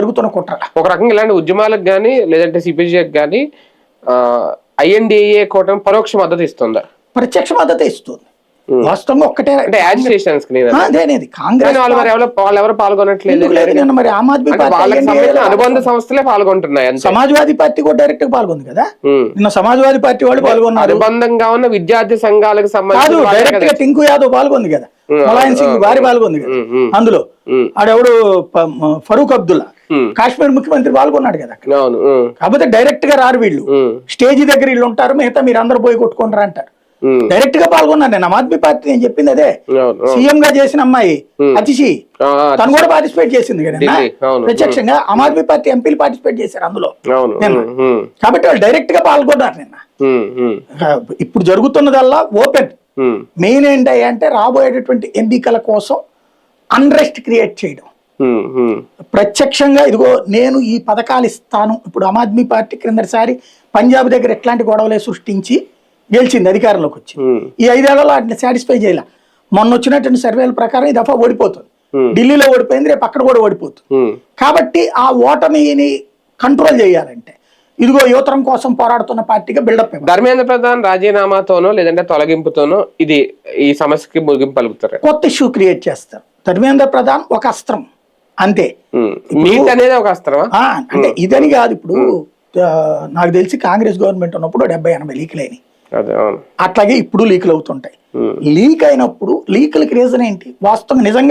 జరుగుతున్న కుట్ర. ఒక రకంగా ఇలాంటి ఉద్యమాలకు కానీ లేదంటే సిపిజికి కానీ ఐఎన్డిఏ కూటమి పరోక్ష మద్దతు ఇస్తుందా? ప్రత్యక్ష మద్దతు ఇస్తుంది. వాస్తవంగా ఒక్కటే అదేనేది కాంగ్రెస్ వాళ్ళు ఎవరు పాల్గొనట్లేదు. నిన్న మరి ఆమ్ ఆద్మీ పార్టీ అనుబంధ సంస్థలే పాల్గొంటున్నాయి. సమాజ్వాదీ పార్టీ కూడా డైరెక్ట్ గా పాల్గొంది కదా. నిన్న సమాజ్వాదీ పార్టీ వాళ్ళు పాల్గొన్నారు. అనుబంధంగా ఉన్న విద్యార్థి సంఘాలకు సంబంధించి డైరెక్ట్ గా టింకు యాదవ్ పాల్గొంది కదా, ములాయం సింగ్ భారీ పాల్గొంది కదా. అందులో ఆడెవడు ఫరూక్ అబ్దుల్లా కాశ్మీర్ ముఖ్యమంత్రి పాల్గొన్నాడు కదా. కాకపోతే డైరెక్ట్ గా రారు వీళ్ళు, స్టేజీ దగ్గర వీళ్ళు ఉంటారు, మిగతా మీరు అందరు పోయి కొట్టుకుంటారు అంటారు. డైరెక్ట్ గా పాల్గొన్నాను నేను. ఆమ్ ఆద్మీ పార్టీ నేను చెప్పింది అదే. సీఎం గా చేసిన అమ్మాయి అతిషి తను కూడా పార్టిసిపేట్ చేసింది కదా ప్రత్యక్షంగా. ఆమ్ ఆద్మీ పార్టీ ఎంపీలు పార్టిసిపేట్ చేశారు అందులో నిన్న. కాబట్టి వాళ్ళు డైరెక్ట్ గా పాల్గొన్నారు నిన్న. ఇప్పుడు జరుగుతున్నదల్లా ఓపెన్. మెయిన్ ఏంటి అంటే రాబోయేటటువంటి ఎన్నికల కోసం అన్రెస్ట్ క్రియేట్ చేయడం. ప్రత్యక్షంగా ఇదిగో నేను ఈ పథకాలు ఇస్తాను. ఇప్పుడు ఆమ్ ఆద్మీ పార్టీ క్రిందసారి పంజాబ్ దగ్గర ఎట్లాంటి గొడవలే సృష్టించి గెలిచింది, అధికారంలోకి వచ్చి. ఈ 5 ఏళ్లలో వాటిని సాటిస్ఫై చేయాల. మొన్న వచ్చినటువంటి సర్వేల ప్రకారం ఈ దఫా ఓడిపోతుంది. ఢిల్లీలో ఓడిపోయింది, రేపు అక్కడ కూడా ఓడిపోతుంది. కాబట్టి ఆ ఓటమిని కంట్రోల్ చేయాలంటే ఇదిగో యువతరం కోసం పోరాడుతున్న పార్టీగా బిల్డప్. ధర్మేంద్ర ప్రధాన్ రాజీనామాతోనో లేదంటే తొలగింపుతోనో ఇది ఈ సమస్యకి ముగింపు పలుకుతారు, కొత్త ఇష్యూ క్రియేట్ చేస్తారు. ధర్మేంద్ర ప్రధాన్ ఒక అస్త్రం అంతే. అనేది ఒక అస్త్రం అంటే ఇదని కాదు. ఇప్పుడు నాకు తెలిసి కాంగ్రెస్ గవర్నమెంట్ ఉన్నప్పుడు 70-80 లీకులు అయినాయి. అట్లాగే ఇప్పుడు లీకులు అవుతుంటాయి. లీక్ అయినప్పుడు లీకులకి రీజన్ ఏంటి? వాస్తవంగా నిజంగా